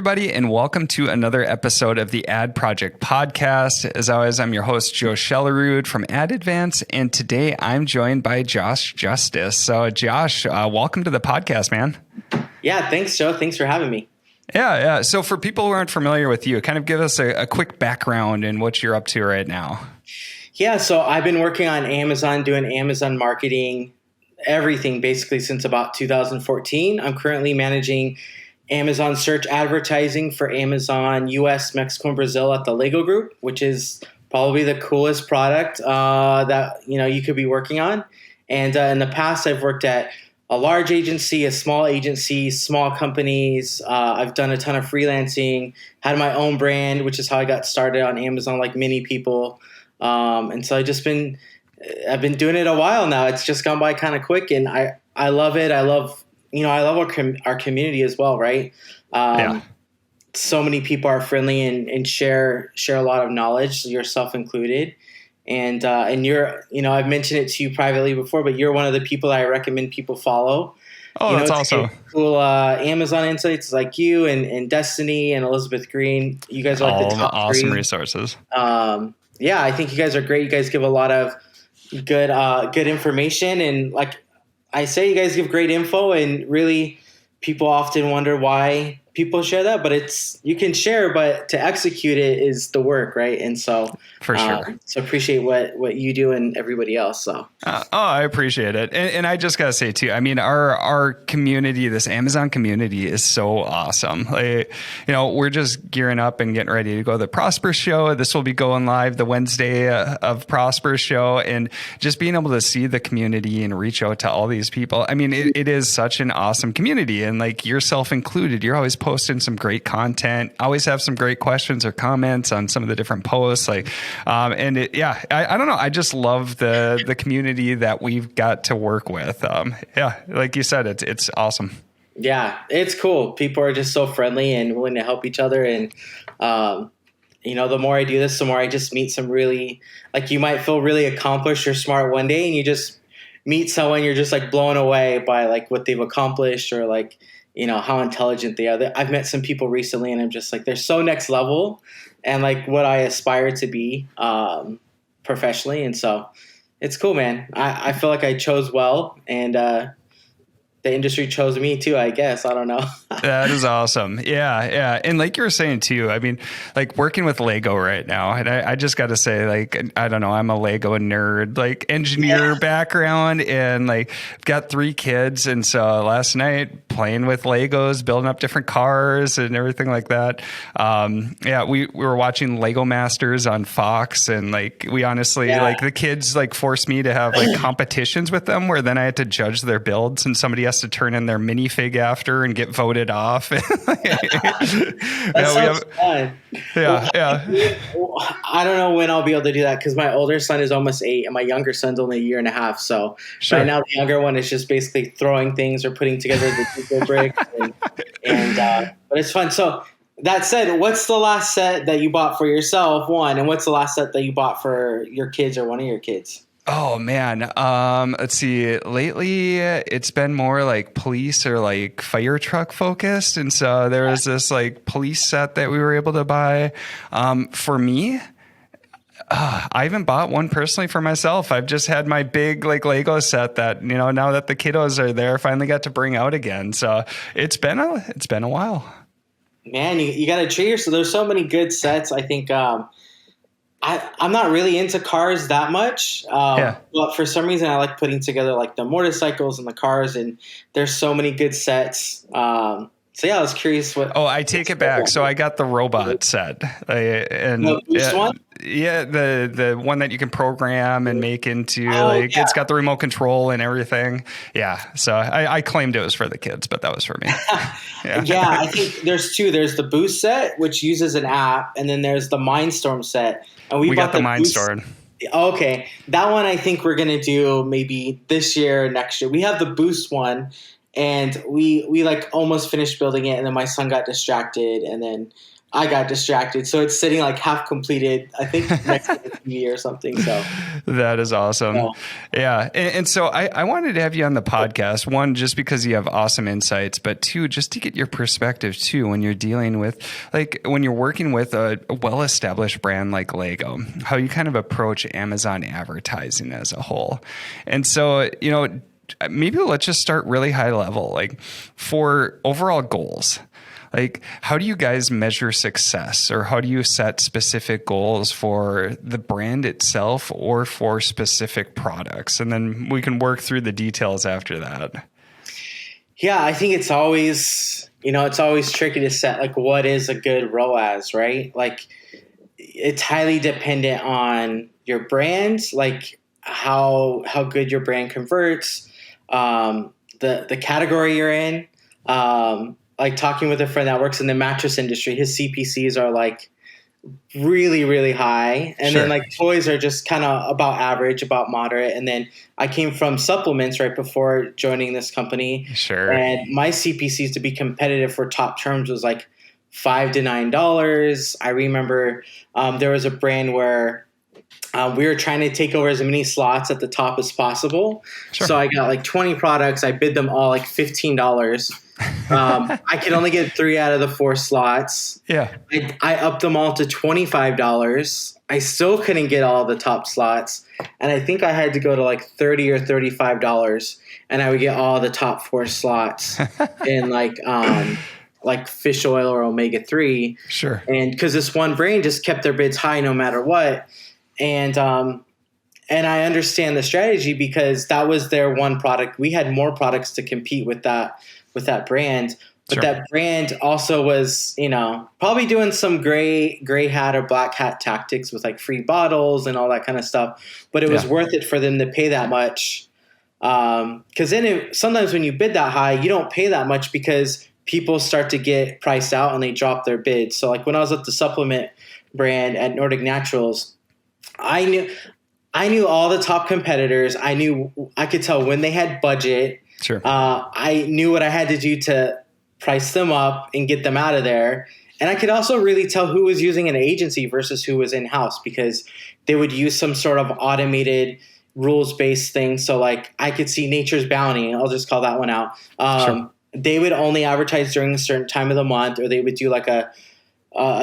everybody, and welcome to another episode of the Ad Project Podcast. As always, I'm your host, Joe Schellerud from Ad Advance, and today I'm joined by Josh Justice. So, Josh, welcome to the podcast, man. Yeah, thanks, Joe. Thanks for having me. Yeah. So, for people who aren't familiar with you, kind of give us a quick background and what you're up to right now. Yeah, so I've been working on Amazon, doing Amazon marketing, everything basically since about 2014. I'm currently managing Amazon search advertising for Amazon US, Mexico, and Brazil at the Lego Group, which is probably the coolest product that you could be working on. And in the past, I've worked at a large agency, a small agency, small companies. I've done a ton of freelancing, had my own brand, which is how I got started on Amazon, like many people. And so I've been doing it a while now. It's just gone by kind of quick, and I love it. I love our community as well, right? So many people are friendly and share a lot of knowledge, yourself included. And you're, I've mentioned it to you privately before, but you're one of the people that I recommend people follow. Oh, that's awesome. Cool Amazon insights like you and Destiny and Elizabeth Green. You guys are like the top awesome three resources. Yeah, I think you guys are great. You guys give a lot of good information, and like I say, you guys give great info, and really people often wonder why people share that, but you can share, but to execute it is the work, right? And so for sure. So appreciate what you do and everybody else. So I appreciate it. And I just got to say too, I mean, our community, this Amazon community is so awesome. Like, we're just gearing up and getting ready to go to the Prosper Show. This will be going live the Wednesday of Prosper Show, and just being able to see the community and reach out to all these people. I mean, it is such an awesome community, and like yourself included, you're always posting some great content, always have some great questions or comments on some of the different posts. Like, I don't know. I just love the community that we've got to work with. Like you said, it's awesome. Yeah, it's cool. People are just so friendly and willing to help each other. And, the more I do this, the more I just meet some really, like, you might feel really accomplished or smart one day, and you just meet someone, you're just like blown away by like what they've accomplished, or like, how intelligent they are. I've met some people recently, and I'm just like, they're so next level and like what I aspire to be professionally. And so it's cool, man. I feel like I chose well, and the industry chose me too, I guess. I don't know. That is awesome. Yeah. And like you were saying too, I mean, like working with Lego right now, and I just got to say, like, I don't know, I'm a Lego nerd, like engineer background, and like got 3 kids. And so last night playing with Legos, building up different cars and everything like that. We were watching Lego Masters on Fox, and like, we honestly, like the kids like forced me to have like competitions with them, where then I had to judge their builds, and somebody has to turn in their minifig after and get voted off. That sounds fun. Yeah. I don't know when I'll be able to do that, because my older son is almost 8 and my younger son's only 1.5 years. So right now the younger one is just basically throwing things or putting together the Lego bricks, but it's fun. So that said, what's the last set that you bought for yourself, one, and what's the last set that you bought for your kids or one of your kids? Oh man. Let's see. Lately it's been more like police or like fire truck focused. And so there was this like police set that we were able to buy. For me, I haven't bought one personally for myself. I've just had my big like Lego set that, now that the kiddos are there, finally got to bring out again. So it's been a while. Man, you got to treat yourself. There's so many good sets. I think, I'm not really into cars that much, but for some reason I like putting together like the motorcycles and the cars, and there's so many good sets. So I was curious what. Oh, I take it back. So I got the robot set, and the Boost one. Yeah, the one that you can program and make into it's got the remote control and everything. Yeah, so I claimed it was for the kids, but that was for me. Yeah, I think there's 2. There's the Boost set, which uses an app, and then there's the Mindstorm set. And we got the Mindstorm. Okay, that one I think we're gonna do maybe this year or next year. We have the Boost one, and we like almost finished building it, and then my son got distracted, and then I got distracted. So it's sitting like half completed, I think next to the TV or something. So That is awesome. no. Yeah. And so I wanted to have you on the podcast, one, just because you have awesome insights, but two, just to get your perspective too, when you're dealing with, like, when you're working with a well-established brand like Lego, how you kind of approach Amazon advertising as a whole. And so, maybe let's just start really high level, like for overall goals. Like, how do you guys measure success, or how do you set specific goals for the brand itself or for specific products? And then we can work through the details after that. Yeah, I think it's always tricky to set like what is a good ROAS, right? Like it's highly dependent on your brand, like how good your brand converts, the category you're in. Like talking with a friend that works in the mattress industry, his CPCs are like really, really high. And Sure. then like toys are just kind of about average, about moderate. And then I came from supplements right before joining this company. Sure. And my CPCs to be competitive for top terms was like $5 to $9. I remember there was a brand where we were trying to take over as many slots at the top as possible. Sure. So I got like 20 products. I bid them all like $15. I could only get 3 out of the 4 slots. Yeah. I upped them all to $25. I still couldn't get all the top slots. And I think I had to go to like $30 or $35. And I would get all the top 4 slots in like fish oil or omega-3. Sure. And because this one brand just kept their bids high no matter what. And I understand the strategy because that was their one product. We had more products to compete with that brand. But Sure. that brand also was, probably doing some gray hat or black hat tactics with like free bottles and all that kind of stuff. But it was worth it for them to pay that much. Because then sometimes when you bid that high, you don't pay that much because people start to get priced out and they drop their bids. So like when I was at the supplement brand at Nordic Naturals, I knew all the top competitors. I could tell when they had budget. Sure. I knew what I had to do to price them up and get them out of there. And I could also really tell who was using an agency versus who was in-house because they would use some sort of automated rules-based thing. So like I could see Nature's Bounty. I'll just call that one out. Sure. They would only advertise during a certain time of the month, or they would do like a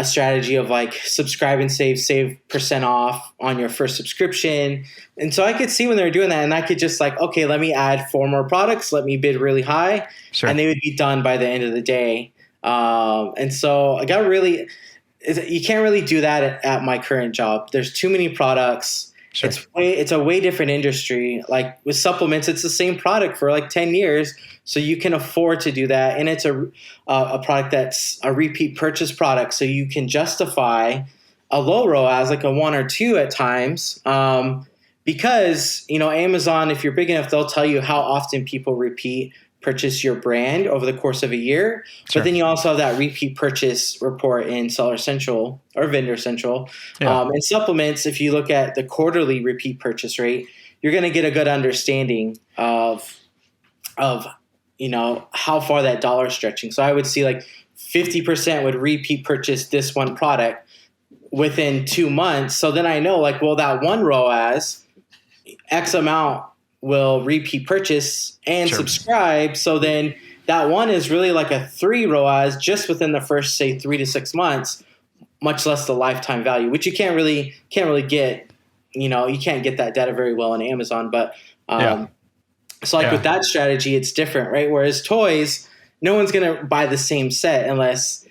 strategy of like subscribe and save % off on your first subscription. And so I could see when they were doing that and I could just like, okay, let me add 4 more products. Let me bid really high. Sure. And they would be done by the end of the day. And so I got you can't really do that at my current job. There's too many products. Sure. It's a way different industry. Like with supplements, it's the same product for like 10 years. So you can afford to do that. And it's a product that's a repeat purchase product. So you can justify a low ROAS, like a 1 or 2 at times. Because, Amazon, if you're big enough, they'll tell you how often people repeat purchase your brand over the course of a year. Sure. But then you also have that repeat purchase report in Seller Central or Vendor Central. Yeah. And supplements, if you look at the quarterly repeat purchase rate, you're going to get a good understanding of how far that dollar is stretching. So I would see like 50% would repeat purchase this one product within 2 months. So then I know like, well, that one ROAS, X amount will repeat purchase and Sure. subscribe. So then that one is really like a 3 ROAS just within the first, say, 3 to 6 months, much less the lifetime value, which you can't really get. You can't get that data very well on Amazon. But so like with that strategy, it's different, right? Whereas toys, no one's going to buy the same set unless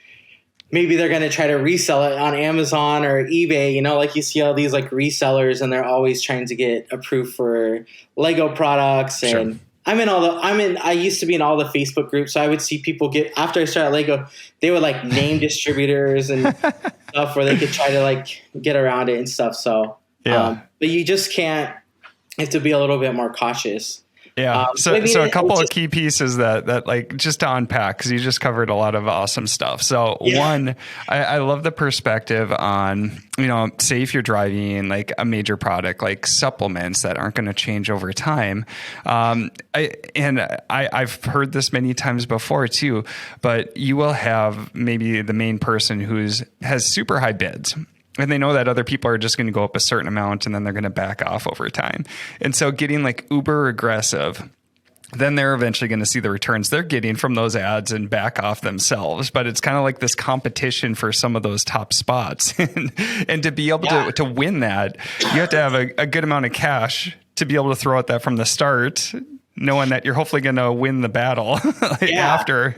maybe they're going to try to resell it on Amazon or eBay. Like you see all these like resellers and they're always trying to get approved for Lego products. And Sure. I used to be in all the Facebook groups. So I would see people after I started Lego, they would like name distributors and stuff where they could try to like get around it and stuff. So, but you just can't, you have to be a little bit more cautious. Yeah. So, I mean, so a couple of just, key pieces that like just to unpack, because you just covered a lot of awesome stuff. So yeah, one, I love the perspective on, say if you're driving like a major product, like supplements that aren't going to change over time. I've heard this many times before too, but you will have maybe the main person has super high bids. And they know that other people are just going to go up a certain amount and then they're going to back off over time. And so getting like uber aggressive, then they're eventually going to see the returns they're getting from those ads and back off themselves. But it's kind of like this competition for some of those top spots. And to be able to win that, you have to have a good amount of cash to be able to throw at that from the start, knowing that you're hopefully going to win the battle after.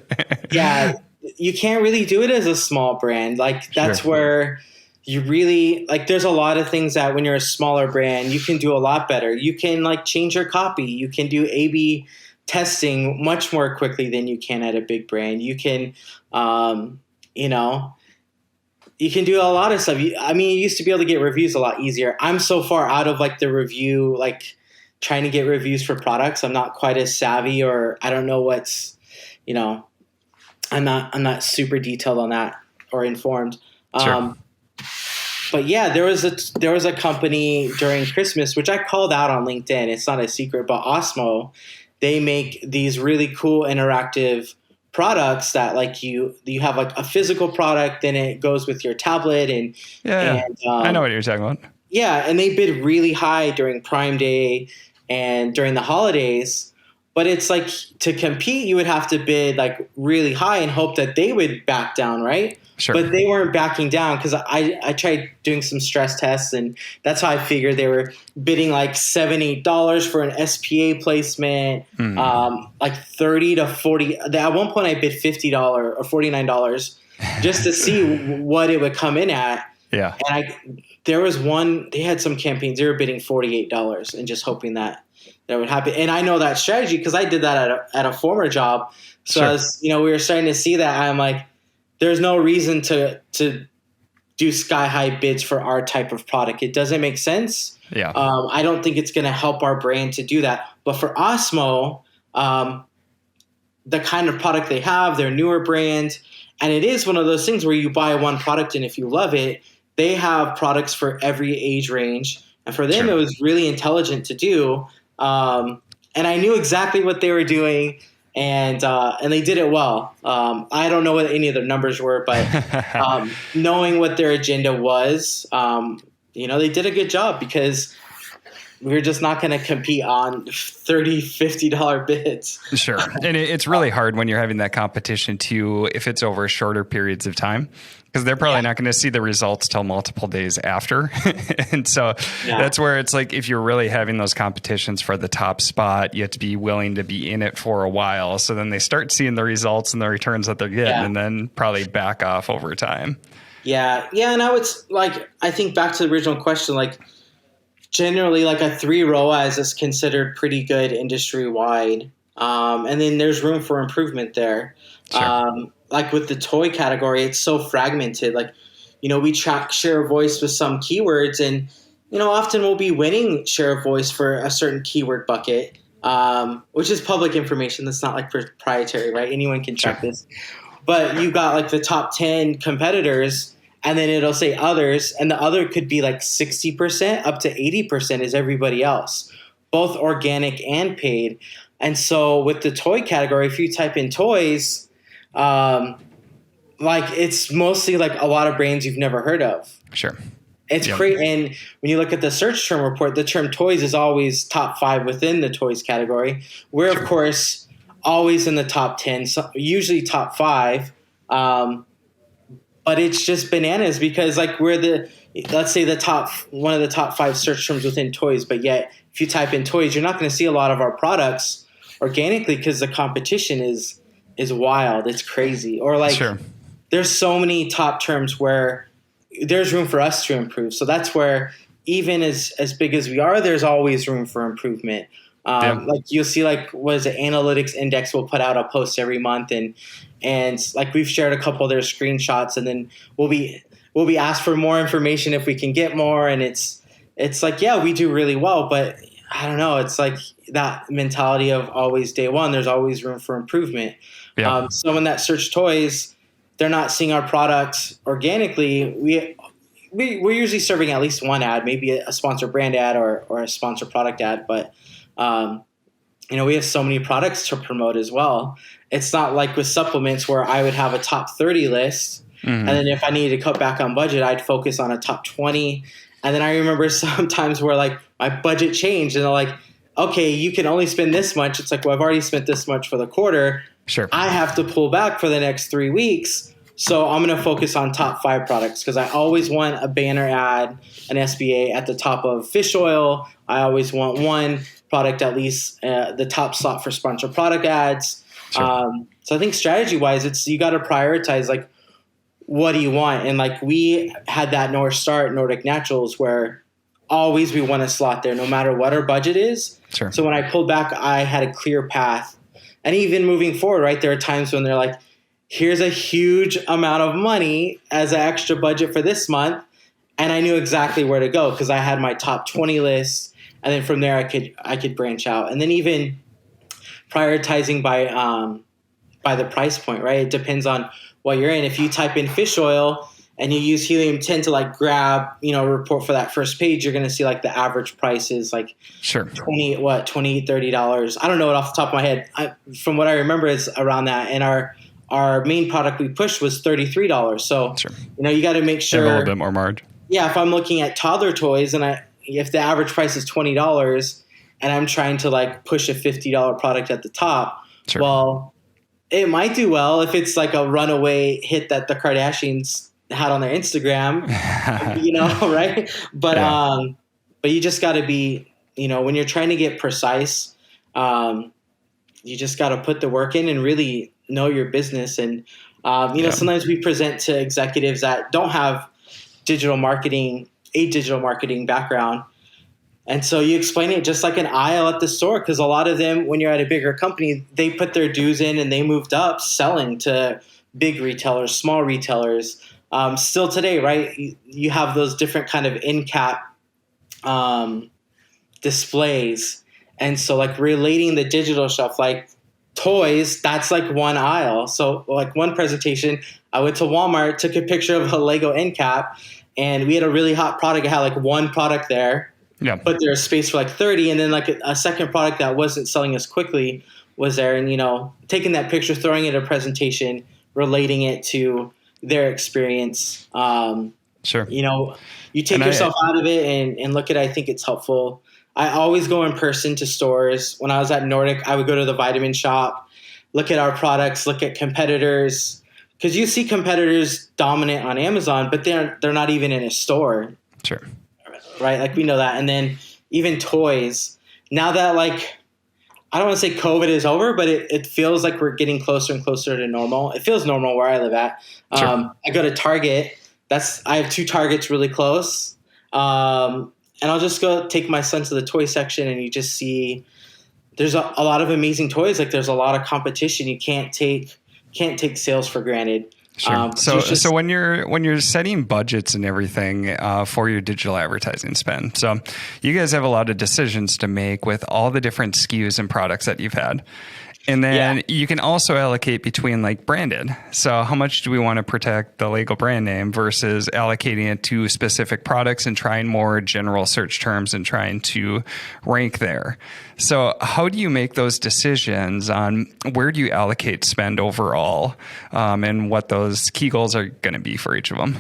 Yeah. You can't really do it as a small brand. Like that's where you really like, there's a lot of things that when you're a smaller brand, you can do a lot better. You can like change your copy. You can do A/B testing much more quickly than you can at a big brand. You can, you can do a lot of stuff. I mean, you used to be able to get reviews a lot easier. I'm so far out of like the review, like trying to get reviews for products. I'm not quite as savvy, or I don't know what's, I'm not super detailed on that or informed. Sure. But yeah, there was a company during Christmas, which I called out on LinkedIn. It's not a secret, but Osmo, they make these really cool interactive products that like you have like a physical product, then it goes with your tablet and I know what you're talking about. Yeah, and they bid really high during Prime Day and during the holidays. But it's like to compete, you would have to bid like really high and hope that they would back down, right? Sure. But they weren't backing down because I tried doing some stress tests, and that's how I figured they were bidding like $7-8 for an SPA placement, like 30 to 40. At one point, I bid $50 or $49 just to see what it would come in at. Yeah. And there was one, they had some campaigns, they were bidding $48 and just hoping that would happen. And I know that strategy because I did that at a former job. So as we were starting to see that, I'm like, there's no reason to do sky high bids for our type of product. It doesn't make sense. Yeah. I don't think it's going to help our brand to do that. But for Osmo, the kind of product they have, their newer brand, and it is one of those things where you buy one product and if you love it, they have products for every age range. And for them, it was really intelligent to do. And I knew exactly what they were doing, and they did it well. I don't know what any of their numbers were, but knowing what their agenda was, they did a good job because we're just not going to compete on $30, $50 bids. Sure. And it's really hard when you're having that competition too, if it's over shorter periods of time, because they're probably not going to see the results till multiple days after. And so that's where it's like, if you're really having those competitions for the top spot, you have to be willing to be in it for a while. So then they start seeing the results and the returns that they're getting and then probably back off over time. Yeah. Yeah. And I think back to the original question, like, generally, like a 3 ROAS is considered pretty good industry wide. And then there's room for improvement there. Sure. Like with the toy category, it's so fragmented. Like, we track share of voice with some keywords and, often we'll be winning share of voice for a certain keyword bucket, which is public information. That's not like proprietary, right? Anyone can track this. But you got like the top 10 competitors, and then it'll say others, and the other could be like 60% up to 80% is everybody else, both organic and paid. And so with the toy category, if you type in toys, like it's mostly like a lot of brands you've never heard of. Sure. It's great. And when you look at the search term report, the term toys is always top 5 within the toys category. We're, of course, always in the top 10, so usually top 5. But it's just bananas because like we're let's say one of the top 5 search terms within toys. But yet if you type in toys, you're not going to see a lot of our products organically because the competition is wild. It's crazy. Or like there's so many top terms where there's room for us to improve. So that's where even as big as we are, there's always room for improvement. Like you'll see like, what is it? Analytics Index will put out a post every month and like we've shared a couple of their screenshots, and then we'll be asked for more information if we can get more. And it's like, yeah, we do really well, but I don't know. It's like that mentality of always day one. There's always room for improvement. Yeah. Someone that search toys, they're not seeing our products organically. We're usually serving at least one ad, maybe a sponsor brand ad or a sponsor product ad. But we have so many products to promote as well. It's not like with supplements where I would have a top 30 list. Mm-hmm. And then if I needed to cut back on budget, I'd focus on a top 20. And then I remember sometimes where like my budget changed and they're like, okay, you can only spend this much. It's like, well, I've already spent this much for the quarter. Sure. I have to pull back for the next 3 weeks. So I'm going to focus on top 5 products because I always want a banner ad, an SBA at the top of fish oil. I always want one product, at least the top slot for sponsor product ads. Sure. So I think strategy wise, you got to prioritize like, what do you want? And like we had that North Star at Nordic Naturals where always we want to slot there no matter what our budget is. Sure. So when I pulled back, I had a clear path. And even moving forward, right, there are times when they're like, here's a huge amount of money as an extra budget for this month. And I knew exactly where to go because I had my top 20 list. And then from there I could branch out. And then even prioritizing by the price point, right? It depends on what you're in. If you type in fish oil and you use helium-10 to like grab, a report for that first page, you're going to see like the average price is like sure. $20, $30. I don't know it off the top of my head. From what I remember, it's around that. And our main product we pushed was $33. So, sure. You got to make sure a little bit more margin. Yeah. If I'm looking at toddler toys and if the average price is $20 and I'm trying to like push a $50 product at the top, sure. Well, it might do well if it's like a runaway hit that the Kardashians had on their Instagram, right? But yeah. But you just got to be, when you're trying to get precise, you just got to put the work in and really know your business. And sometimes we present to executives that don't have a digital marketing background. And so you explain it just like an aisle at the store, because a lot of them, when you're at a bigger company, they put their dues in and they moved up selling to big retailers, small retailers. Still today, right? You have those different kind of end cap displays. And so like relating the digital shelf, like toys, that's like one aisle. So like one presentation, I went to Walmart, took a picture of a Lego end cap, and we had a really hot product. I had like one product there. Yeah. But there's space for like 30, and then like a second product that wasn't selling as quickly was there. And, taking that picture, throwing it in a presentation, relating it to their experience. Sure. You take yourself out of it and look at it. I think it's helpful. I always go in person to stores. When I was at Nordic, I would go to the vitamin shop, look at our products, look at competitors. Because you see competitors dominant on Amazon, but they're not even in a store. Sure. Right? Like we know that. And then even toys, now that like, I don't want to say COVID is over, but it feels like we're getting closer and closer to normal. It feels normal where I live at. Sure. I go to Target. I have 2 Targets really close. And I'll just go take my son to the toy section and you just see there's a lot of amazing toys. Like there's a lot of competition. You can't take sales for granted. Sure. So when you're setting budgets and everything for your digital advertising spend, so you guys have a lot of decisions to make with all the different SKUs and products that you've had. And then you can also allocate between like branded. So how much do we want to protect the Lego brand name versus allocating it to specific products and trying more general search terms and trying to rank there. So how do you make those decisions on where do you allocate spend overall and what those key goals are going to be for each of them?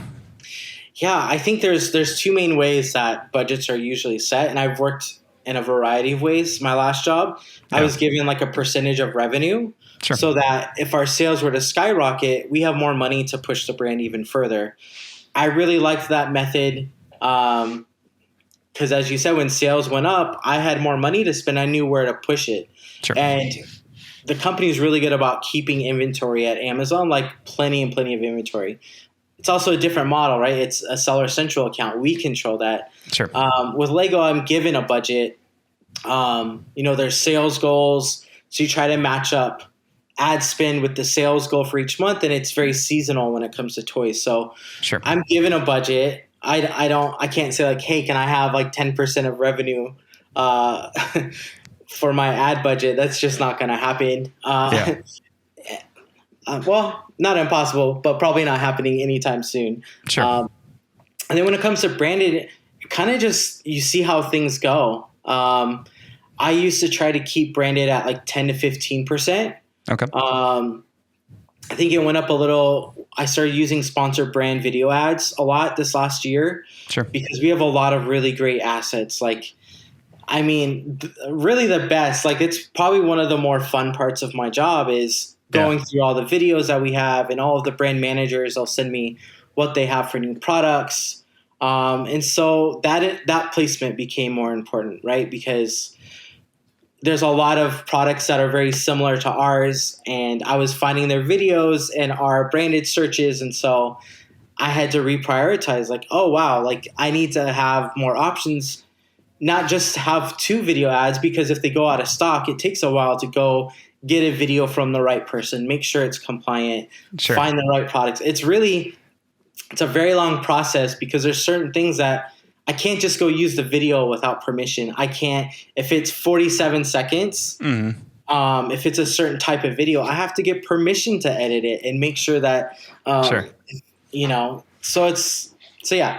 Yeah, I think there's 2 main ways that budgets are usually set. And I've worked in a variety of ways. My last job, I was given like a percentage of revenue so that if our sales were to skyrocket, we have more money to push the brand even further. I really liked that method because as you said, when sales went up, I had more money to spend. I knew where to push it. Sure. And the company is really good about keeping inventory at Amazon, like plenty and plenty of inventory. It's also a different model, right? It's a Seller Central account. We control that. Sure. With Lego, I'm given a budget. There's sales goals. So you try to match up ad spend with the sales goal for each month. And it's very seasonal when it comes to toys. So I'm given a budget. I can't say like, hey, can I have like 10% of revenue uh, for my ad budget. That's just not going to happen. Yeah. Well, not impossible, but probably not happening anytime soon. Sure. And then when it comes to branded, kind of just you see how things go. I used to try to keep branded at like 10 to 15%. Okay. I think it went up a little. I started using sponsored brand video ads a lot this last year. Sure. Because we have a lot of really great assets. Like, I mean, really the best. Like, it's probably one of the more fun parts of my job is going through all the videos that we have, and all of the brand managers. They'll send me what they have for new products. And so that placement became more important, right? Because there's a lot of products that are very similar to ours, and I was finding their videos and our branded searches. And so I had to reprioritize, like, oh, wow, like I need to have more options, not just have 2 video ads, because if they go out of stock, it takes a while to go get a video from the right person, make sure it's compliant, Sure. find the right products. It's a very long process because there's certain things that I can't just go use the video without permission. I can't, if it's 47 seconds, if it's a certain type of video, I have to get permission to edit it and make sure that, Sure.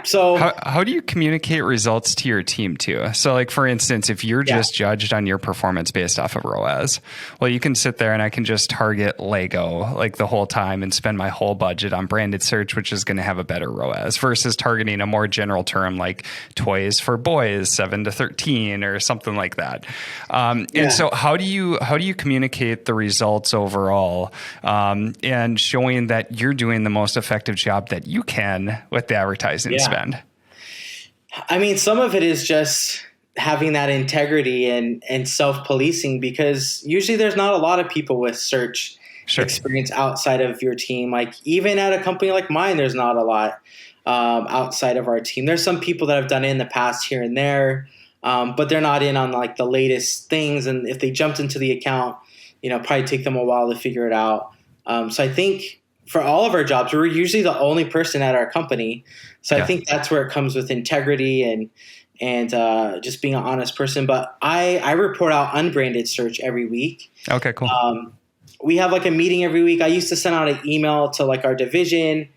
So How do you communicate results to your team too? So like, for instance, if you're just judged on your performance based off of ROAS, well, you can sit there and I can just target Lego like the whole time and spend my whole budget on branded search, which is going to have a better ROAS versus targeting a more general term like toys for boys, 7 to 13 or something like that. And so how do you communicate the results overall, and showing that you're doing the most effective job that you can with the advertising spend? I mean, some of it is just having that integrity and self-policing, because usually there's not a lot of people with search experience outside of your team. Like even at a company like mine, there's not a lot outside of our team. There's some people that have done it in the past here and there, but they're not in on like the latest things. And if they jumped into the account, probably take them a while to figure it out. So I think for all of our jobs, we're usually the only person at our company. So I think that's where it comes with integrity and just being an honest person. But I report out unbranded search every week. Okay, cool. We have like a meeting every week. I used to send out an email to like our division,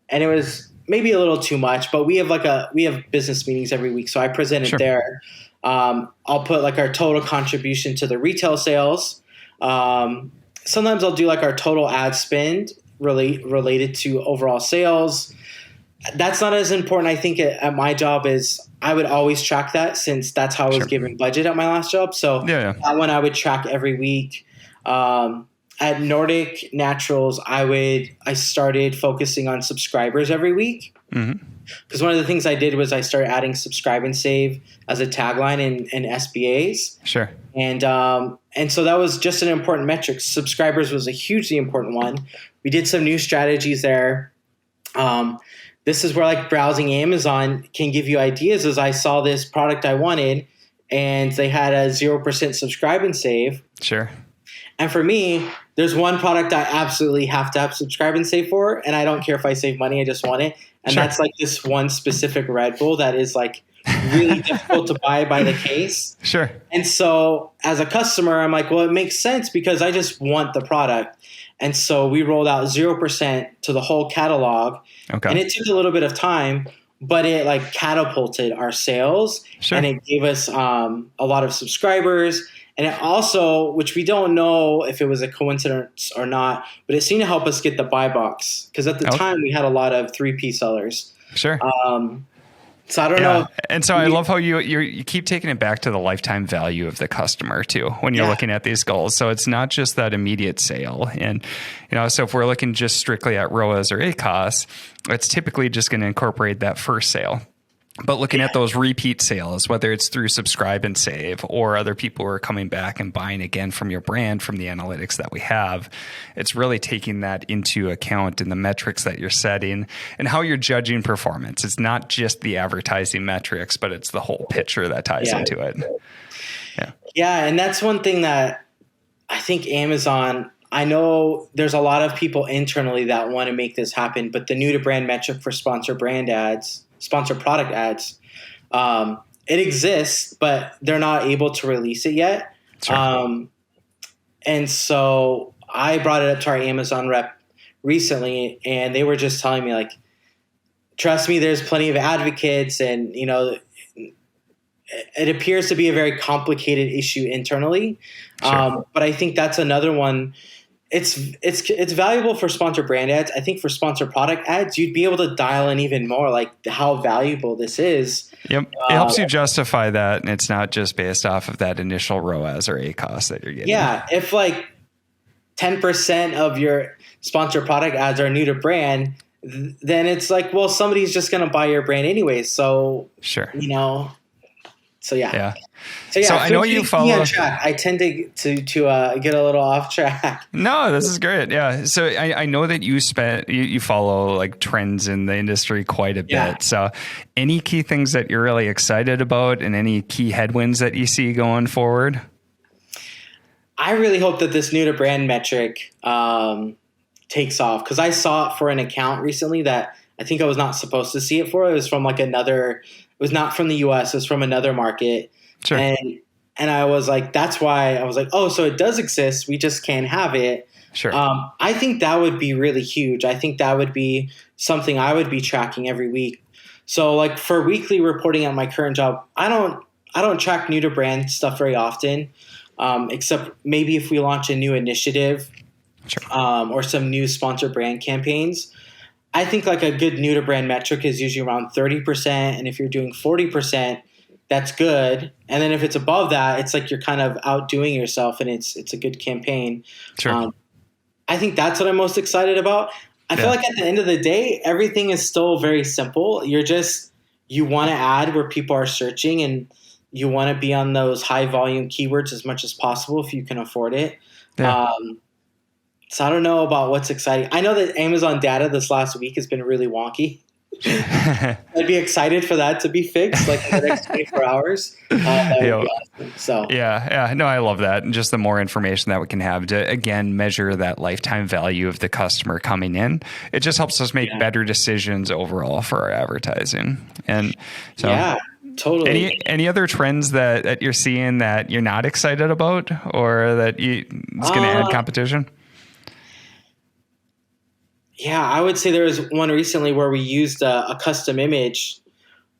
and it was maybe a little too much, but we have business meetings every week. So I present it there. I'll put like our total contribution to the retail sales. Sometimes I'll do like our total ad spend related to overall sales. That's not as important, I think, at my job. Is I would always track that, since that's how I was given budget at my last job. So that one I would track every week. At Nordic Naturals, I started focusing on subscribers every week. Because one of the things I did was I started adding subscribe and save as a tagline in SBAs. Sure. And so that was just an important metric. Subscribers was a hugely important one. We did some new strategies there. This is where like browsing Amazon can give you ideas. As I saw this product I wanted, and they had a 0% subscribe and save. Sure. And for me, there's one product I absolutely have to have subscribe and save for, and I don't care if I save money, I just want it. And that's like this one specific Red Bull that is like really difficult to buy by the case. Sure. And so as a customer, I'm like, well, it makes sense because I just want the product. And so we rolled out 0% to the whole catalog. Okay. And it took a little bit of time, but it like catapulted our sales. Sure. And it gave us a lot of subscribers. And it also, which we don't know if it was a coincidence or not, but it seemed to help us get the buy box. Because at the time, we had a lot of 3P sellers. Sure. So I don't know. And so I love how you keep taking it back to the lifetime value of the customer too, when you're looking at these goals. So it's not just that immediate sale. And, so if we're looking just strictly at ROAS or ACOS, it's typically just going to incorporate that first sale. But looking at those repeat sales, whether it's through subscribe and save or other people who are coming back and buying again from your brand, from the analytics that we have, it's really taking that into account in the metrics that you're setting and how you're judging performance. It's not just the advertising metrics, but it's the whole picture that ties into it. Yeah. And that's one thing that I think Amazon, I know there's a lot of people internally that want to make this happen, but the new to brand metric for sponsor product ads, it exists, but they're not able to release it yet. Sure. And so I brought it up to our Amazon rep recently, and they were just telling me, like, trust me, there's plenty of advocates, and it appears to be a very complicated issue internally. Sure. But I think that's another one. It's valuable for sponsor brand ads. I think for sponsor product ads, you'd be able to dial in even more, like how valuable this is. Yep. It helps you justify that, and it's not just based off of that initial ROAS or ACoS that you're getting. Yeah. If like 10% of your sponsor product ads are new to brand, then it's like, well, somebody's just going to buy your brand anyway. So, Sure. So yeah. Yeah. So I know you follow. I tend to get a little off track. No, this is great. Yeah. So I know that you follow like trends in the industry quite a bit. Yeah. So any key things that you're really excited about and any key headwinds that you see going forward? I really hope that this new to brand metric takes off, because I saw it for an account recently that I think I was not supposed to see it for. It was from it was not from the US, it was from another market. Sure. And I was like, that's why I was like, oh, so it does exist. We just can't have it. Sure. I think that would be really huge. I think that would be something I would be tracking every week. So like for weekly reporting at my current job, I don't track new to brand stuff very often, except maybe if we launch a new initiative. Sure. Or some new sponsor brand campaigns. I think like a good new to brand metric is usually around 30%. And if you're doing 40%, that's good. And then if it's above that, it's like you're kind of outdoing yourself, and it's a good campaign. Sure. I think that's what I'm most excited about. I feel like at the end of the day, everything is still very simple. You want to add where people are searching, and you want to be on those high volume keywords as much as possible if you can afford it. Yeah. So I don't know about what's exciting. I know that Amazon data this last week has been really wonky. I'd be excited for that to be fixed, like in the next 24 hours. That would be awesome. So yeah, no, I love that, and just the more information that we can have to again measure that lifetime value of the customer coming in, it just helps us make better decisions overall for our advertising. And so, yeah, totally. Any other trends that you're seeing that you're not excited about, or that is going to add competition? Yeah, I would say there was one recently where we used a custom image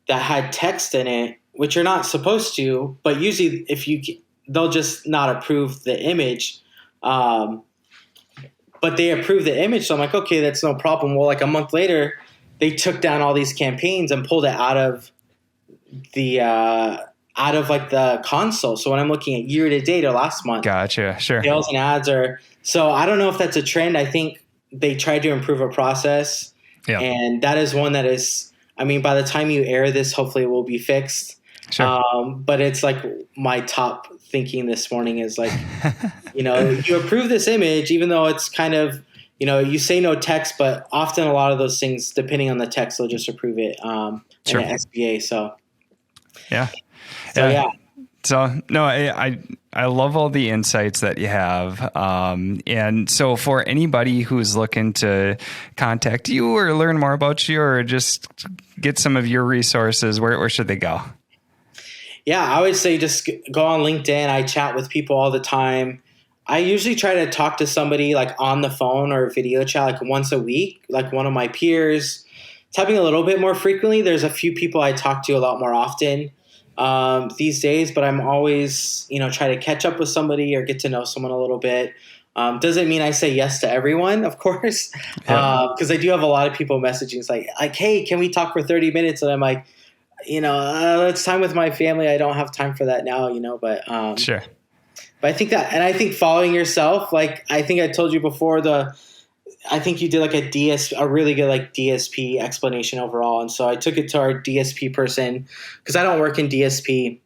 that had text in it, which you're not supposed to, but usually they'll just not approve the image. But they approved the image. So I'm like, okay, that's no problem. Well, like a month later, they took down all these campaigns and pulled it out of like the console. So when I'm looking at year to date or last month, gotcha, sure. Sales and ads so I don't know if that's a trend. I think they tried to improve a process, and that is one that is, I mean, by the time you air this, hopefully it will be fixed. Sure. But it's like my top thinking this morning is like, you approve this image, even though it's kind of, you say no text, but often a lot of those things, depending on the text, they'll just approve it in an SBA. So, yeah. So no, I love all the insights that you have. And so for anybody who's looking to contact you or learn more about you or just get some of your resources, where should they go? Yeah, I would say just go on LinkedIn. I chat with people all the time. I usually try to talk to somebody like on the phone or video chat like once a week, like one of my peers. Typing a little bit more frequently. There's a few people I talk to a lot more often these days, but I'm always, try to catch up with somebody or get to know someone a little bit. Doesn't mean I say yes to everyone, of course, because I do have a lot of people messaging. It's like, hey, can we talk for 30 minutes? And I'm like, it's time with my family. I don't have time for that now, but sure. But I think that, and I think following yourself, like I think I told you before, I think you did like a really good like DSP explanation overall. And so I took it to our DSP person, because I don't work in DSP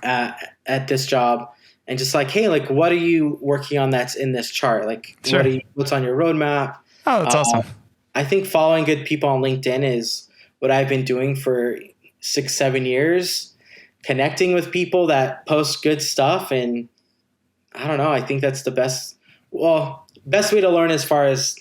at this job, and just like, hey, like, what are you working on that's in this chart? Like, sure. What's on your roadmap? Oh, that's awesome. I think following good people on LinkedIn is what I've been doing for 6-7 years, connecting with people that post good stuff. And I don't know, I think that's the best way to learn as far as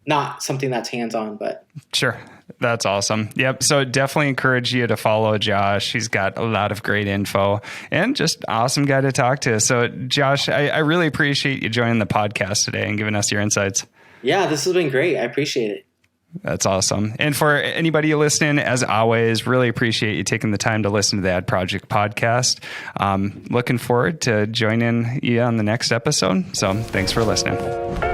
not something that's hands-on, but Sure. That's awesome. Yep. So definitely encourage you to follow Josh. He's got a lot of great info and just awesome guy to talk to. So Josh, I really appreciate you joining the podcast today and giving us your insights. yeah, this has been great. I appreciate it. That's awesome. And for anybody listening, as always, really appreciate you taking the time to listen to the Ad Project podcast. Looking forward to joining you on the next episode. So thanks for listening.